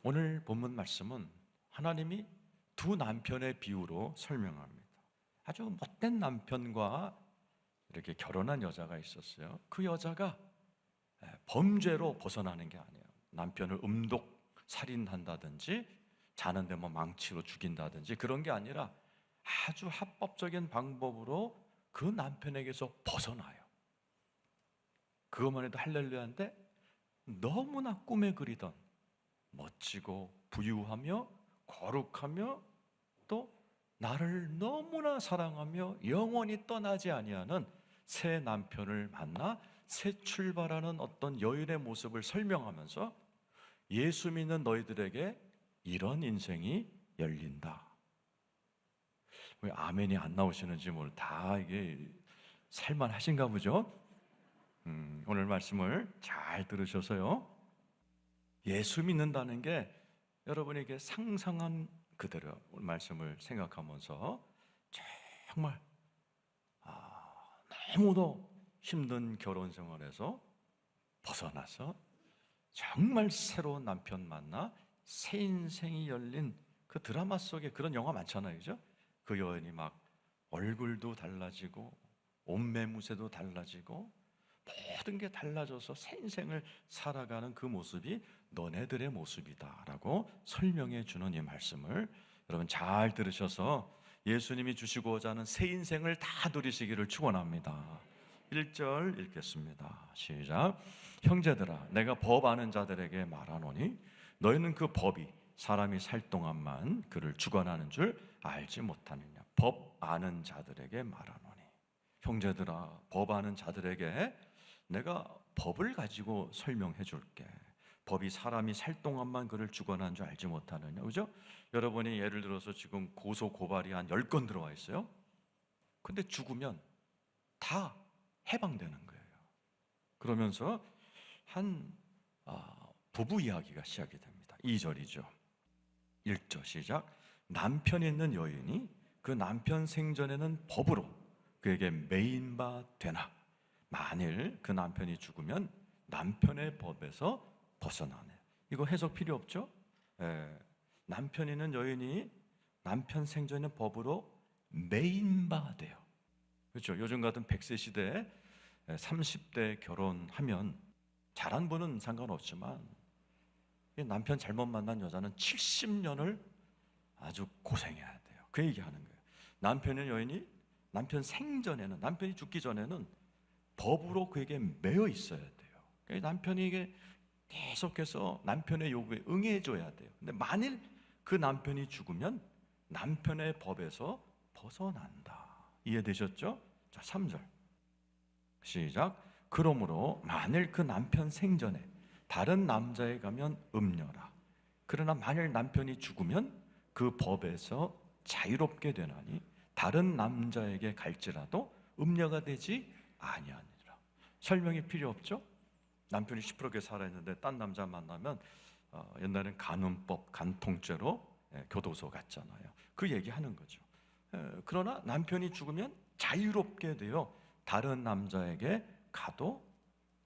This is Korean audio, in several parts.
오늘 본문 말씀은 하나님이 두 남편의 비유로 설명합니다. 아주 못된 남편과 이렇게 결혼한 여자가 있었어요. 그 여자가 범죄로 벗어나는 게 아니에요. 남편을 음독 살인한다든지 자는데 뭐 망치로 죽인다든지 그런 게 아니라 아주 합법적인 방법으로 그 남편에게서 벗어나요. 그것만 해도 할렐루야인데 너무나 꿈에 그리던 멋지고 부유하며 거룩하며 또 나를 너무나 사랑하며 영원히 떠나지 아니하는 새 남편을 만나 새 출발하는 어떤 여인의 모습을 설명하면서 예수 믿는 너희들에게 이런 인생이 열린다. 왜 아멘이 안 나오시는지 모르 다 이게 살만하신가 보죠? 오늘 말씀을 잘 들으셔서요. 예수 믿는다는 게 여러분에게 상상한 그대로 말씀을 생각하면서 정말 너무도 힘든 결혼 생활에서 벗어나서 정말 새로운 남편 만나 새 인생이 열린 그 드라마 속에 그런 영화 많잖아요, 그죠? 그 여인이 막 얼굴도 달라지고 옷매무새도 달라지고 모든 게 달라져서 새 인생을 살아가는 그 모습이 너네들의 모습이다라고 설명해 주는 이 말씀을 여러분 잘 들으셔서 예수님이 주시고자 하는 새 인생을 다 누리시기를 축원합니다. 1절 읽겠습니다. 시작. 형제들아, 내가 법 아는 자들에게 말하노니 너희는 그 법이 사람이 살 동안만 그를 주관하는 줄 알지 못하느냐. 법 아는 자들에게 말하노니. 형제들아, 법 아는 자들에게 내가 법을 가지고 설명해 줄게. 법이 사람이 살 동안만 그를 주관하는 줄 알지 못하느냐. 그죠? 여러분이 예를 들어서 지금 고소 고발이 한 10건 들어와 있어요. 근데 죽으면 다 해방되는 거예요. 그러면서 한 부부 이야기가 시작이 됩니다. 2절이죠. 1절 시작. 남편이 있는 여인이 그 남편 생전에는 법으로 그에게 매인 바 되나 만일 그 남편이 죽으면 남편의 법에서 벗어나네. 이거 해석 필요 없죠? 남편 있는 여인이 남편 생전의 법으로 매인 바 돼요. 그렇죠? 요즘 같은 100세 시대에 30대 결혼하면 잘한 분은 상관없지만 남편 잘못 만난 여자는 70년을 아주 고생해야 돼요. 그 얘기하는 거예요. 남편의 여인이 남편 생전에는, 남편이 죽기 전에는 법으로 그에게 매여 있어야 돼요. 그러니까 남편이 이게 계속해서 남편의 요구에 응해줘야 돼요. 근데 만일 그 남편이 죽으면 남편의 법에서 벗어난다. 이해되셨죠? 자, 3절 시작. 그러므로 만일 그 남편 생전에 다른 남자에 가면 음녀라. 그러나 만일 남편이 죽으면 그 법에서 자유롭게 되나니 다른 남자에게 갈지라도 음녀가 되지 아니하니라. 설명이 필요 없죠? 남편이 시퍼렇게 살아있는데 딴 남자 만나면 옛날엔 간음법, 간통죄로 교도소 갔잖아요. 그 얘기하는 거죠. 그러나 남편이 죽으면 자유롭게 되어 다른 남자에게 가도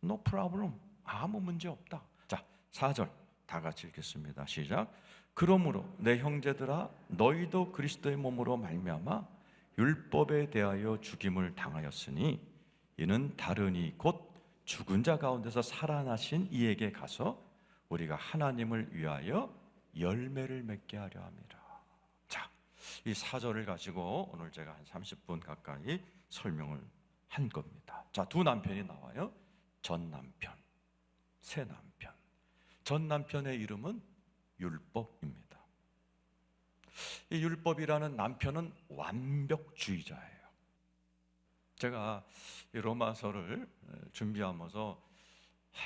no problem, 아무 문제 없다. 자, 4절 다 같이 읽겠습니다. 시작. 그러므로 내 형제들아, 너희도 그리스도의 몸으로 말미암아 율법에 대하여 죽임을 당하였으니 이는 다르니 곧 죽은 자 가운데서 살아나신 이에게 가서 우리가 하나님을 위하여 열매를 맺게 하려 함이라. 자, 이 4절을 가지고 오늘 제가 한 30분 가까이 설명을 한 겁니다. 자, 두 남편이 나와요. 전 남편, 새 남편. 전 남편의 이름은 율법입니다. 이 율법이라는 남편은 완벽주의자예요. 제가 이 로마서를 준비하면서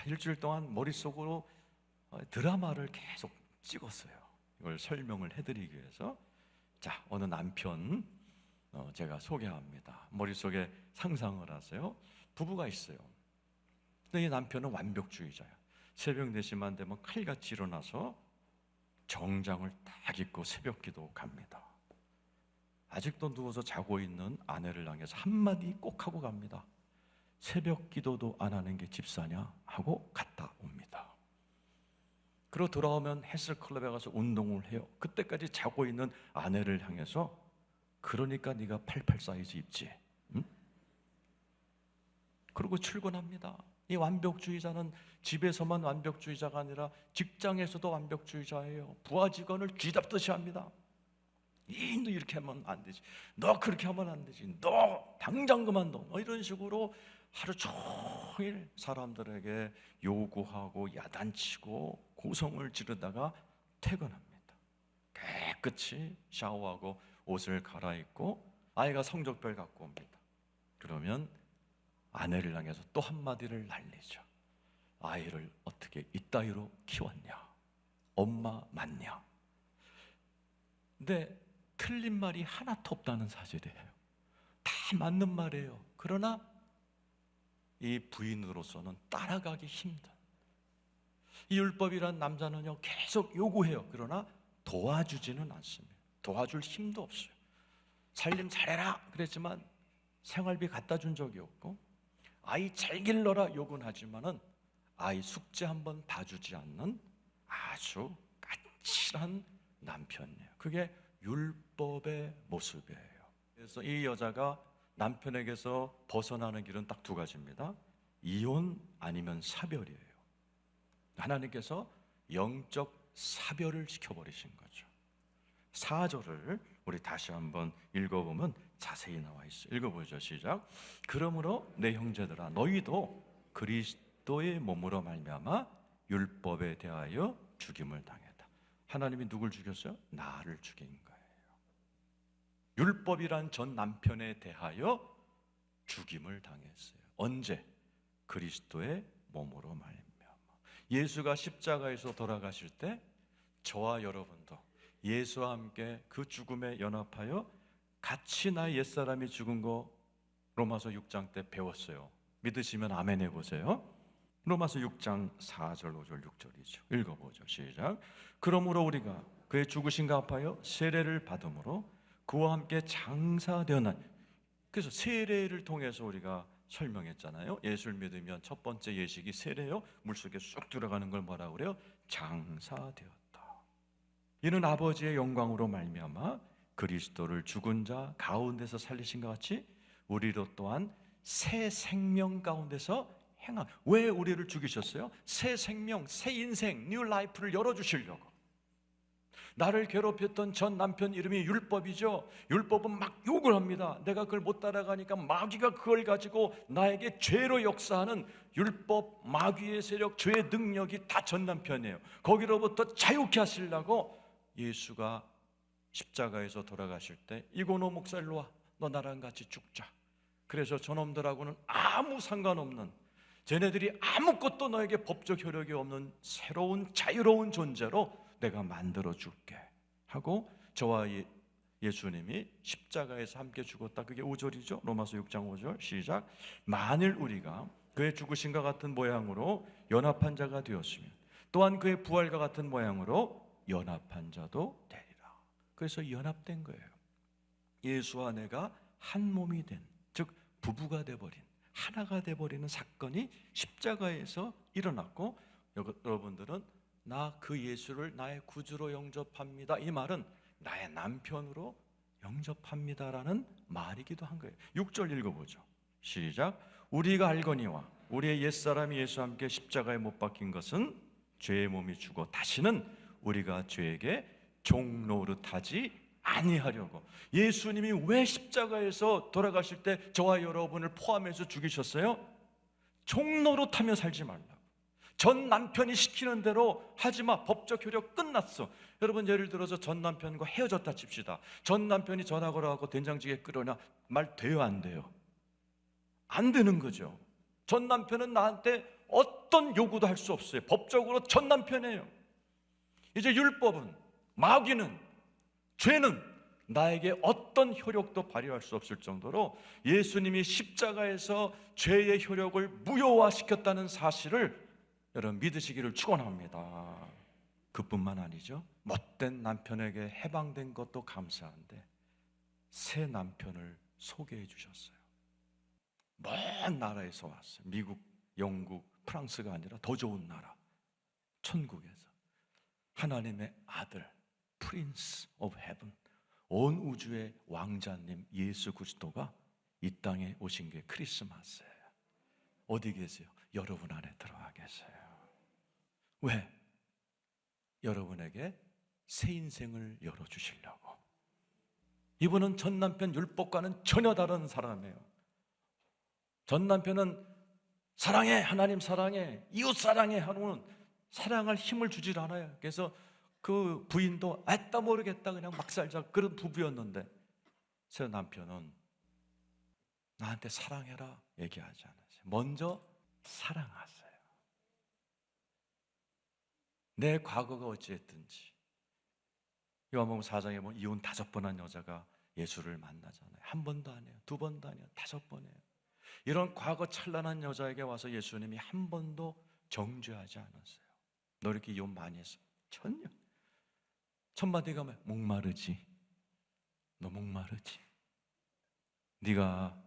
일주일 동안 머릿속으로 드라마를 계속 찍었어요. 이걸 설명을 해드리기 위해서. 자, 어느 남편 제가 소개합니다. 머릿속에 상상을 하세요. 부부가 있어요. 근데 이 남편은 완벽주의자야. 새벽 4시만 되면 칼같이 일어나서 정장을 딱 입고 새벽 기도 갑니다. 아직도 누워서 자고 있는 아내를 향해서 한마디 꼭 하고 갑니다. 새벽 기도도 안 하는 게 집사냐? 하고 갔다 옵니다. 그리고 돌아오면 헬스클럽에 가서 운동을 해요. 그때까지 자고 있는 아내를 향해서 그러니까 네가 88 사이즈 입지. 응? 그리고 출근합니다. 이 완벽주의자는 집에서만 완벽주의자가 아니라 직장에서도 완벽주의자예요. 부하 직원을 쥐잡듯이 합니다. 너 이렇게 하면 안 되지. 너 그렇게 하면 안 되지. 너 당장 그만둬. 이런 식으로 하루 종일 사람들에게 요구하고 야단치고 고성을 지르다가 퇴근합니다. 깨끗이 샤워하고 옷을 갈아입고 아이가 성적표를 갖고 옵니다. 그러면 아내를 향해서 또 한마디를 날리죠. 아이를 어떻게 이따위로 키웠냐? 엄마 맞냐? 근데 틀린 말이 하나도 없다는 사실이에요. 다 맞는 말이에요. 그러나 이 부인으로서는 따라가기 힘든, 이 율법이란 남자는요 계속 요구해요. 그러나 도와주지는 않습니다. 도와줄 힘도 없어요. 살림 잘해라 그랬지만 생활비 갖다 준 적이 없고, 아이 잘 길러라 욕은 하지만은 아이 숙제 한번 봐주지 않는 아주 까칠한 남편이에요. 그게 율법의 모습이에요. 그래서 이 여자가 남편에게서 벗어나는 길은 딱 두 가지입니다. 이혼 아니면 사별이에요. 하나님께서 영적 사별을 시켜버리신 거죠. 4절을 우리 다시 한번 읽어보면 자세히 나와 있어요. 읽어보죠. 시작. 그러므로 내 형제들아 너희도 그리스도의 몸으로 말미암아 율법에 대하여 죽임을 당했다. 하나님이 누굴 죽였어요? 나를 죽인 거예요. 율법이란 전 남편에 대하여 죽임을 당했어요. 언제? 그리스도의 몸으로 말미암아. 예수가 십자가에서 돌아가실 때 저와 여러분도 예수와 함께 그 죽음에 연합하여 같이 나의 옛사람이 죽은 거 로마서 6장 때 배웠어요. 믿으시면 아멘 해보세요. 로마서 6장 4절 5절 6절이죠. 읽어보죠. 시작. 그러므로 우리가 그의 죽으심과 합하여 세례를 받음으로 그와 함께 장사되었나니. 그래서 세례를 통해서 우리가 설명했잖아요. 예수를 믿으면 첫 번째 예식이 세례요. 물속에 쑥 들어가는 걸 뭐라고 그래요? 장사되었다. 이는 아버지의 영광으로 말미암아 그리스도를 죽은 자 가운데서 살리신 것 같이 우리로 또한 새 생명 가운데서 행함. 왜 우리를 죽이셨어요? 새 생명, 새 인생, 뉴 라이프를 열어주시려고. 나를 괴롭혔던 전 남편 이름이 율법이죠. 율법은 막 욕을 합니다. 내가 그걸 못 따라가니까 마귀가 그걸 가지고 나에게 죄로 역사하는 율법, 마귀의 세력, 죄의 능력이 다 전 남편이에요. 거기로부터 자유케 하시려고 예수가 십자가에서 돌아가실 때 이고노 목사 일로 와. 너 나랑 같이 죽자. 그래서 저놈들하고는 아무 상관없는, 쟤네들이 아무것도 너에게 법적 효력이 없는 새로운 자유로운 존재로 내가 만들어줄게 하고 저와 예수님이 십자가에서 함께 죽었다. 그게 5절이죠. 로마서 6장 5절 시작. 만일 우리가 그의 죽으심과 같은 모양으로 연합한 자가 되었으면 또한 그의 부활과 같은 모양으로 연합한 자도 되리라. 그래서 연합된 거예요. 예수와 내가 한 몸이 된, 즉 부부가 돼버린, 하나가 돼버리는 사건이 십자가에서 일어났고, 여러분들은 나 그 예수를 나의 구주로 영접합니다. 이 말은 나의 남편으로 영접합니다라는 말이기도 한 거예요. 6절 읽어보죠. 시작. 우리가 알거니와 우리의 옛사람이 예수와 함께 십자가에 못 박힌 것은 죄의 몸이 죽어 다시는 우리가 죄에게 종노릇하지 아니하려고. 예수님이 왜 십자가에서 돌아가실 때 저와 여러분을 포함해서 죽이셨어요? 종노릇하며 살지 말라고. 전 남편이 시키는 대로 하지마. 법적 효력 끝났어. 여러분 예를 들어서 전 남편과 헤어졌다 칩시다. 전 남편이 전화 걸어갖고 된장찌개 끓여냐 말 돼요 안 돼요? 안 되는 거죠. 전 남편은 나한테 어떤 요구도 할 수 없어요. 법적으로 전 남편이에요. 이제 율법은, 마귀는, 죄는 나에게 어떤 효력도 발휘할 수 없을 정도로 예수님이 십자가에서 죄의 효력을 무효화시켰다는 사실을 여러분 믿으시기를 축원합니다. 그뿐만 아니죠. 못된 남편에게 해방된 것도 감사한데 새 남편을 소개해 주셨어요. 먼 나라에서 왔어요. 미국, 영국, 프랑스가 아니라 더 좋은 나라, 천국에서. 하나님의 아들, 프린스 오브 헤븐, 온 우주의 왕자님 예수 그리스도가 이 땅에 오신 게 크리스마스예요. 어디 계세요? 여러분 안에 들어와 계세요. 왜? 여러분에게 새 인생을 열어주시려고. 이분은 전 남편 율법과는 전혀 다른 사람이에요. 전 남편은 사랑해, 하나님 사랑해, 이웃 사랑해 하고는 사랑할 힘을 주질 않아요. 그래서 그 부인도 아따 모르겠다 그냥 막 살자 그런 부부였는데, 새 남편은 나한테 사랑해라 얘기하지 않았어요. 먼저 사랑하세요. 내 과거가 어찌했든지, 요한복음 4장에 보면 이혼 5번 한 여자가 예수를 만나잖아요. 한 번도 아니에요, 2번도 아니에요, 5번이에요. 이런 과거 찬란한 여자에게 와서 예수님이 한 번도 정죄하지 않았어요. 너 이렇게 이혼 많이 했어? 전혀. 첫마디가 뭐야? 목마르지? 너 목마르지? 네가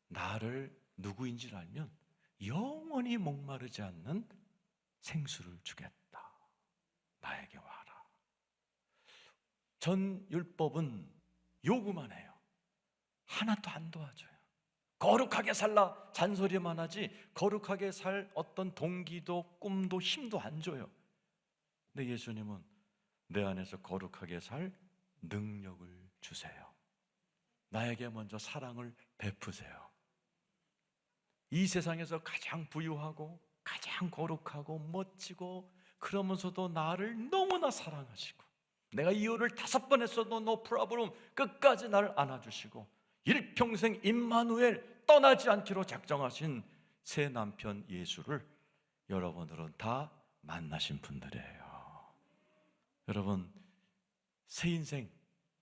나를 누구인지를 알면 영원히 목마르지 않는 생수를 주겠다. 나에게 와라. 전 율법은 요구만 해요. 하나도 안 도와줘요. 거룩하게 살라 잔소리만 하지 거룩하게 살 어떤 동기도 꿈도 힘도 안 줘요. 근데 예수님은 내 안에서 거룩하게 살 능력을 주세요. 나에게 먼저 사랑을 베푸세요. 이 세상에서 가장 부유하고 가장 거룩하고 멋지고 그러면서도 나를 너무나 사랑하시고, 내가 이혼을 5번 했어도 no problem 끝까지 나를 안아주시고 일평생 임마누엘 떠나지 않기로 작정하신 새 남편 예수를 여러분들은 다 만나신 분들이에요. 여러분, 새 인생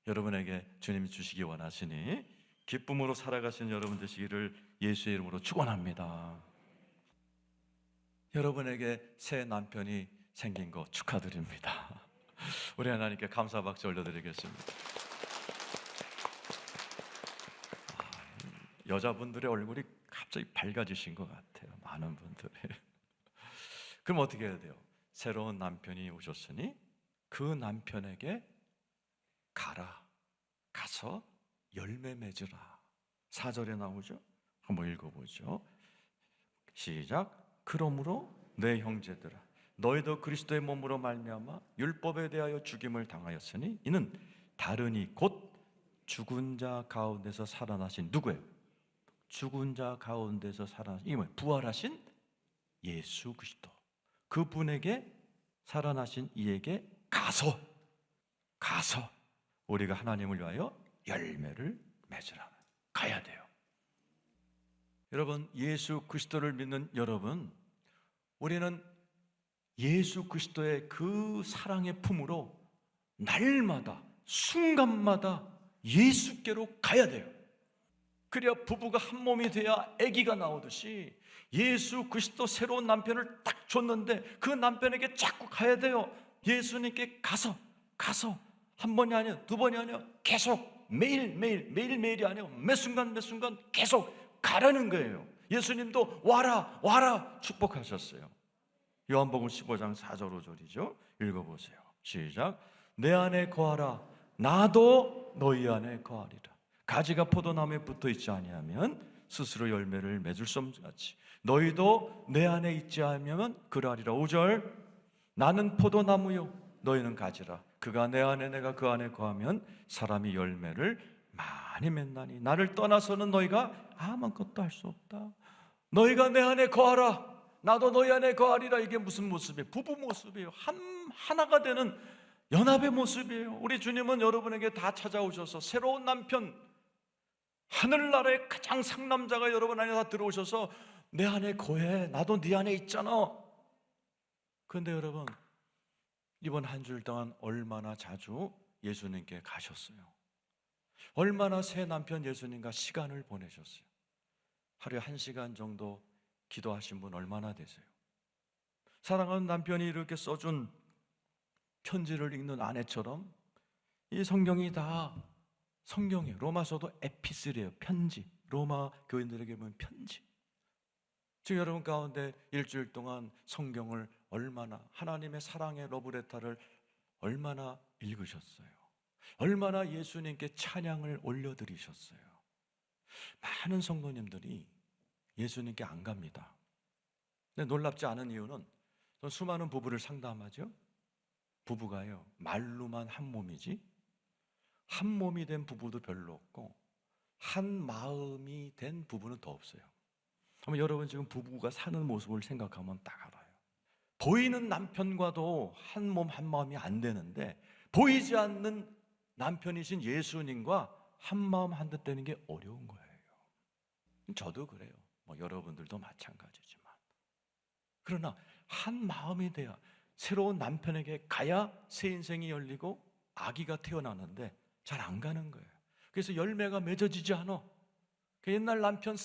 여러분에게 주님이 주시기 원하시니 기쁨으로 살아가시는 여러분 되시기를 예수의 이름으로 축원합니다. 여러분에게 새 남편이 생긴 거 축하드립니다. 우리 하나님께 감사 박수 올려드리겠습니다. 여자분들의 얼굴이 갑자기 밝아지신 것 같아요. 많은 분들이. 그럼 어떻게 해야 돼요? 새로운 남편이 오셨으니 그 남편에게 가서 열매 맺으라. 4절에 나오죠? 한번 읽어보죠. 시작. 그러므로 내 형제들아, 너희도 그리스도의 몸으로 말미암아 율법에 대하여 죽임을 당하였으니 이는 다르니 곧 죽은 자 가운데서 살아나신 누구예요? 죽은 자 가운데서 살아나신, 이게 뭐예요? 부활하신 예수 그리스도, 그분에게, 살아나신 이에게 가서 우리가 하나님을 위하여 열매를 맺으라. 가야 돼요. 여러분, 예수 그리스도를 믿는 여러분, 우리는 예수 그리스도의 그 사랑의 품으로 날마다 순간마다 예수께로 가야 돼요. 그래야 부부가 한 몸이 돼야 아기가 나오듯이 예수 그리스도 새로운 남편을 딱 줬는데 그 남편에게 자꾸 가야 돼요. 예수님께 가서 한 번이 아니에요, 2번이 아니에요, 계속 매일매일이 아니에요, 매 순간 계속 가라는 거예요. 예수님도 와라 축복하셨어요. 요한복음 15장 4절 5절이죠. 읽어보세요. 시작. 내 안에 거하라, 나도 너희 안에 거하리라. 가지가 포도나무에 붙어있지 아니하면 스스로 열매를 맺을 수 없는 같이 너희도 내 안에 있지 않으면 그러하리라. 5절. 나는 포도나무요 너희는 가지라. 그가 내 안에 내가 그 안에 거하면 사람이 열매를 많이 맺나니 나를 떠나서는 너희가 아무것도 할 수 없다. 너희가 내 안에 거하라, 나도 너희 안에 거하리라. 이게 무슨 모습이에요? 부부 모습이에요. 하나가 되는 연합의 모습이에요. 우리 주님은 여러분에게 다 찾아오셔서 새로운 남편, 하늘나라의 가장 상남자가 여러분 안에 다 들어오셔서 내 안에 거해, 나도 네 안에 있잖아. 그런데 여러분, 이번 한 주일 동안 얼마나 자주 예수님께 가셨어요? 얼마나 새 남편 예수님과 시간을 보내셨어요? 하루에 1시간 정도 기도하신 분 얼마나 되세요? 사랑하는 남편이 이렇게 써준 편지를 읽는 아내처럼 이 성경이 다 성경이에요. 로마서도 에피슬이에요. 편지. 로마 교인들에게 보면 편지. 지금 여러분 가운데 일주일 동안 성경을 얼마나 하나님의 사랑의 러브레터를 얼마나 읽으셨어요? 얼마나 예수님께 찬양을 올려드리셨어요? 많은 성도님들이 예수님께 안 갑니다. 근데 놀랍지 않은 이유는 수많은 부부를 상담하죠. 부부가요, 말로만 한 몸이지 한 몸이 된 부부도 별로 없고 한 마음이 된 부부는 더 없어요. 아마 여러분 지금 부부가 사는 모습을 생각하면 딱 알아요. 보이는 남편과도 한 몸 한 마음이 안 되는데 보이지 않는 남편이신 예수님과 한 마음 한뜻 되는 게 어려운 거예요. 저도 그래요. 여러분들도 마찬가지지만. 그러나 한 마음이 돼야 새로운 남편에게 가야 새 인생이 열리고 아기가 태어나는데 잘 안 가는 거예요. 그래서 열매가 맺어지지 않아. 옛날 남편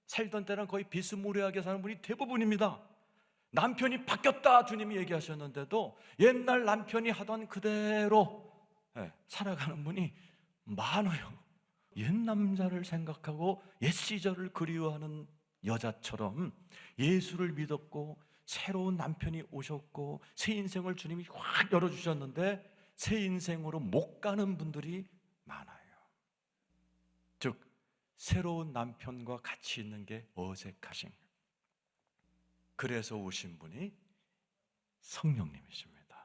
살던 때랑 거의 비스무리하게 사는 분이 대부분입니다. 남편이 바뀌었다 주님이 얘기하셨는데도 옛날 남편이 하던 그대로 살아가는 분이 많아요. 옛 남자를 생각하고 옛 시절을 그리워하는 여자처럼 예수를 믿었고 새로운 남편이 오셨고 새 인생을 주님이 확 열어주셨는데 새 인생으로 못 가는 분들이 많아요. 즉 새로운 남편과 같이 있는 게 어색하신 거예요. 그래서 오신 분이 성령님이십니다.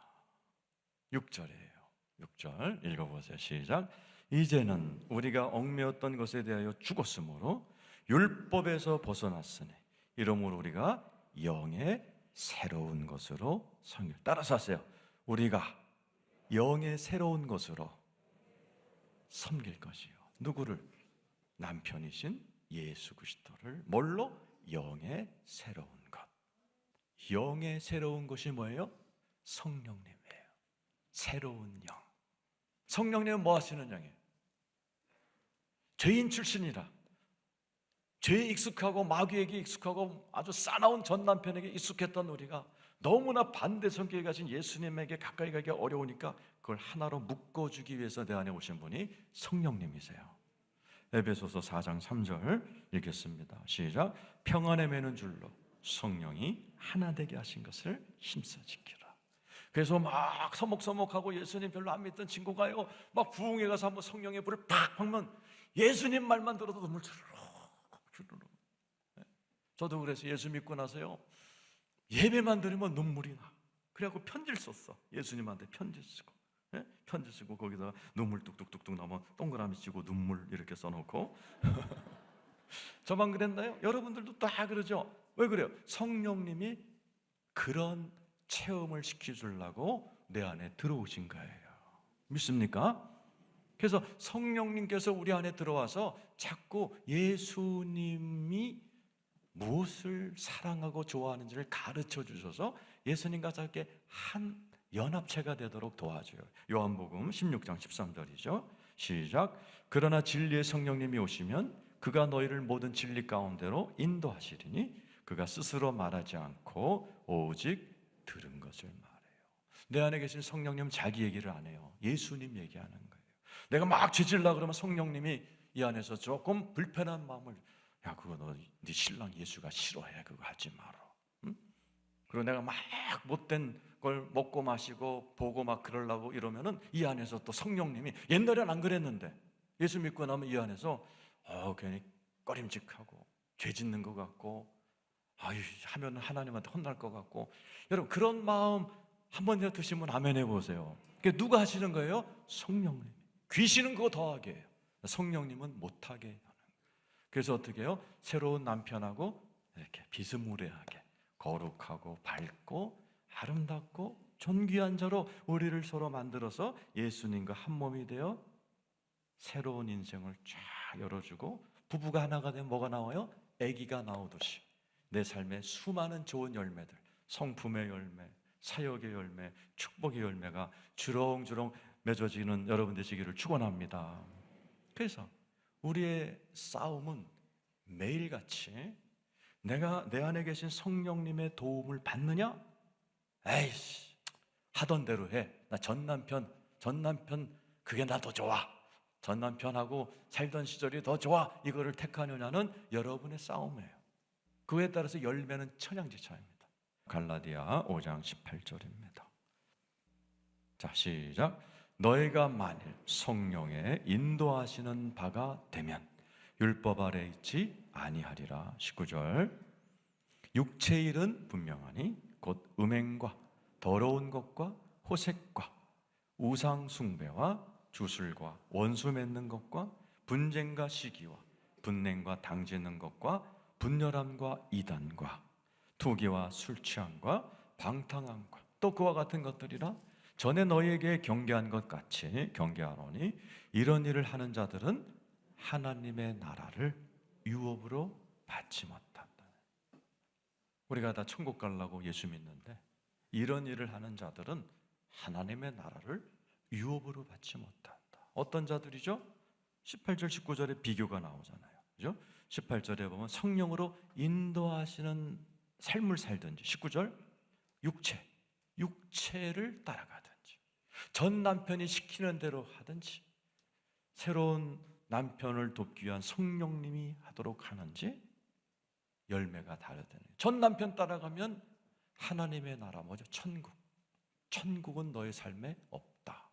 6절이에요. 6절 읽어보세요. 시작. 이제는 우리가 얽매였던 것에 대하여 죽었으므로 율법에서 벗어났으니 이러므로 우리가 영의 새로운 것으로 성령. 따라서 하세요. 우리가 영의 새로운 것으로 섬길 것이요. 누구를? 남편이신 예수 그리스도를. 뭘로? 영의 새로운 것. 영의 새로운 것이 뭐예요? 성령님이에요. 새로운 영. 성령님은 뭐 하시는 영이에요? 죄인 출신이라 죄에 익숙하고 마귀에게 익숙하고 아주 싸나운 전 남편에게 익숙했던 우리가 너무나 반대 성격에 가신 예수님에게 가까이 가기 어려우니까 그걸 하나로 묶어주기 위해서 내 안에 오신 분이 성령님이세요. 에베소서 4장 3절 읽겠습니다. 시작. 평안에 매는 줄로 성령이 하나 되게 하신 것을 힘써 지키라. 그래서 막 서먹서먹하고 예수님 별로 안 믿던 친구가요 막 부흥회 가서 한번 성령의 불을 팍 하면 예수님 말만 들어도 눈물 주르륵. 저도 그래서 예수 믿고 나서요 예배만 드리면 눈물이 나. 그래갖고 편지를 썼어. 예수님한테 편지 쓰고 편지 쓰고 거기다가 눈물 뚝뚝뚝뚝 나면 동그라미 치고 눈물 이렇게 써놓고 저만 그랬나요? 여러분들도 다 그러죠? 왜 그래요? 성령님이 그런 체험을 시켜주려고 내 안에 들어오신 거예요. 믿습니까? 그래서 성령님께서 우리 안에 들어와서 자꾸 예수님이 무엇을 사랑하고 좋아하는지를 가르쳐 주셔서 예수님과 저렇게 한 연합체가 되도록 도와줘요. 요한복음 16장 13절이죠. 시작. 그러나 진리의 성령님이 오시면 그가 너희를 모든 진리 가운데로 인도하시리니 그가 스스로 말하지 않고 오직 들은 것을 말해요. 내 안에 계신 성령님은 자기 얘기를 안 해요. 예수님 얘기하는 거예요. 내가 막 죄질라 그러면 성령님이 이 안에서 조금 불편한 마음을 야 그거 너 네 신랑 예수가 싫어해. 그거 하지 마라. 응? 그리고 내가 막 못된 걸 먹고 마시고 보고 막 그러려고 이러면은 이 안에서 또 성령님이 옛날엔 안 그랬는데 예수 믿고 나면 이 안에서 괜히 꺼림직하고 죄 짓는 것 같고 하면 하나님한테 혼날 것 같고 여러분 그런 마음 한번 드시면 아멘 해보세요. 그게 누가 하시는 거예요? 성령님. 귀신은 그거 더하게 해요. 성령님은 못하게 하는 거예요. 그래서 어떻게 해요? 새로운 남편하고 이렇게 비스무리하게 거룩하고 밝고 아름답고 존귀한 자로 우리를 서로 만들어서 예수님과 한 몸이 되어 새로운 인생을 쫙 열어주고 부부가 하나가 되면 뭐가 나와요? 아기가 나오듯이 내 삶에 수많은 좋은 열매들, 성품의 열매, 사역의 열매, 축복의 열매가 주렁주렁 맺어지는 여러분 되시기를 축원합니다. 그래서 우리의 싸움은 매일같이 내가 내 안에 계신 성령님의 도움을 받느냐? 에이씨 하던 대로 해. 나 전 남편 그게 나 더 좋아. 전 남편하고 살던 시절이 더 좋아. 이거를 택하느냐는 여러분의 싸움이에요. 그에 따라서 열매는 천양지차입니다. 갈라디아 5장 18절입니다. 자, 시작. 너희가 만일 성령의 인도하시는 바가 되면 율법 아래 있지 아니하리라. 19절. 육체의 일은 분명하니 곧 음행과 더러운 것과 호색과 우상 숭배와 주술과 원수 맺는 것과 분쟁과 시기와 분냉과 당지는 것과 분열함과 이단과 투기와 술 취함과 방탕함과 또 그와 같은 것들이라. 전에 너희에게 경계한 것 같이 경계하노니 이런 일을 하는 자들은 하나님의 나라를 유업으로 받지 못한다. 우리가 다 천국 가려고 예수 믿는데 이런 일을 하는 자들은 하나님의 나라를 유업으로 받지 못한다. 어떤 자들이죠? 18절 19절에 비교가 나오잖아요. 그죠? 18절에 보면 성령으로 인도하시는 삶을 살든지, 19절 육체를 따라가든지, 전 남편이 시키는 대로 하든지, 새로운 남편을 돕기 위한 성령님이 하도록 하는지 열매가 다르다는. 전 남편 따라가면 하나님의 나라, 뭐죠? 천국은 너의 삶에 없다.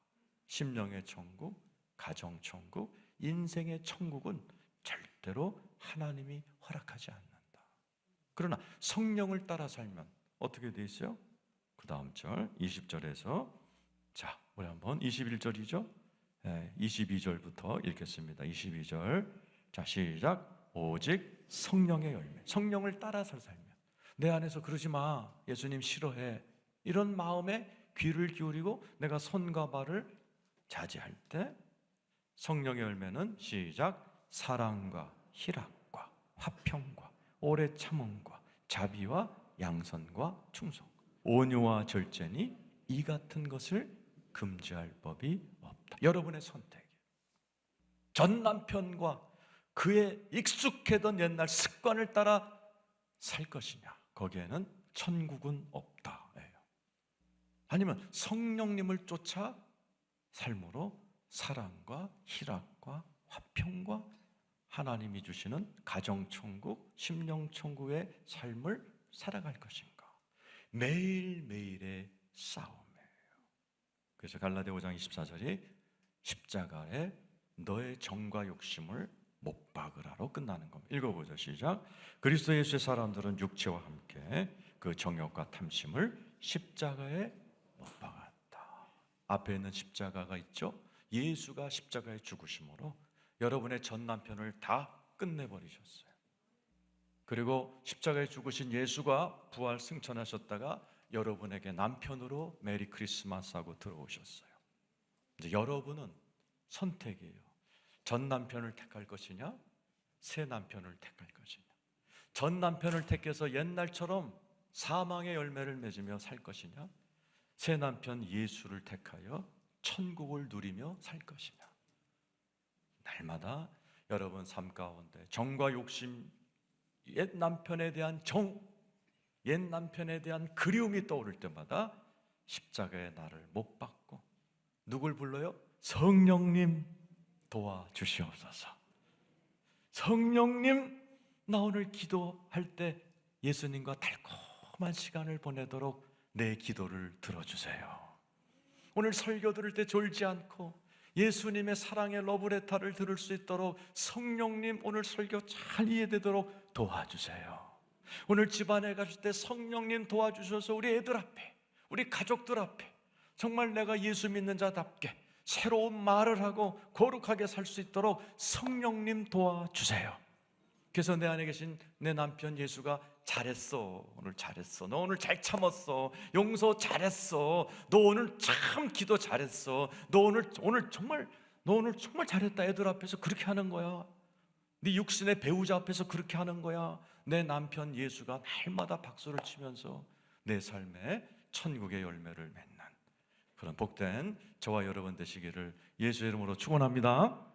심령의 천국, 가정 천국, 인생의 천국은 절대로 하나님이 허락하지 않는다. 그러나 성령을 따라 살면 어떻게 돼 있어요? 그 다음 절 20절에서, 자, 우리 한번 21절이죠? 22절부터 읽겠습니다. 22절. 자, 시작. 오직 성령의 열매. 성령을 따라서 살면, 내 안에서 그러지 마, 예수님 싫어해, 이런 마음에 귀를 기울이고 내가 손과 발을 자제할 때 성령의 열매는, 시작, 사랑과 희락과 화평과 오래 참음과 자비와 양선과 충성, 온유와 절제니 이 같은 것을 금지할 법이 없다. 여러분의 선택이에요. 전 남편과 그의 익숙했던 옛날 습관을 따라 살 것이냐, 거기에는 천국은 없다. 아니면 성령님을 쫓아 삶으로 사랑과 희락과 화평과 하나님이 주시는 가정천국, 심령천국의 삶을 살아갈 것인가. 매일매일의 싸움이에요. 그래서 갈라디아 5장 24절이 십자가에 너의 정과 욕심을 못 박으라로 끝나는 겁니다. 읽어보죠. 시작. 그리스도 예수의 사람들은 육체와 함께 그 정욕과 탐심을 십자가에 못 박았다. 앞에 있는 십자가가 있죠. 예수가 십자가에 죽으심으로 여러분의 전 남편을 다 끝내버리셨어요. 그리고 십자가에 죽으신 예수가 부활 승천하셨다가 여러분에게 남편으로 메리 크리스마스 하고 들어오셨어요. 이제 여러분은 선택이에요. 전 남편을 택할 것이냐, 새 남편을 택할 것이냐. 전 남편을 택해서 옛날처럼 사망의 열매를 맺으며 살 것이냐, 새 남편 예수를 택하여 천국을 누리며 살 것이냐. 날마다 여러분 삶 가운데 정과 욕심, 옛 남편에 대한 옛 남편에 대한 그리움이 떠오를 때마다 십자가의 나를 못 박고 누굴 불러요? 성령님 도와주시옵소서. 성령님, 나 오늘 기도할 때 예수님과 달콤한 시간을 보내도록 내 기도를 들어주세요. 오늘 설교 들을 때 졸지 않고 예수님의 사랑의 러브레터를 들을 수 있도록 성령님, 오늘 설교 잘 이해되도록 도와주세요. 오늘 집안에 가실 때 성령님 도와주셔서 우리 애들 앞에, 우리 가족들 앞에 정말 내가 예수 믿는 자답게 새로운 말을 하고 거룩하게 살 수 있도록 성령님 도와주세요. 그래서 내 안에 계신 내 남편 예수가, 잘했어, 오늘 잘했어, 너 오늘 잘 참았어, 용서 잘했어, 너 오늘 참 기도 잘했어, 너 오늘 정말 잘했다. 애들 앞에서 그렇게 하는 거야. 네 육신의 배우자 앞에서 그렇게 하는 거야. 내 남편 예수가 날마다 박수를 치면서 내 삶에 천국의 열매를 맺는 그런 복된 저와 여러분 되시기를 예수의 이름으로 축원합니다.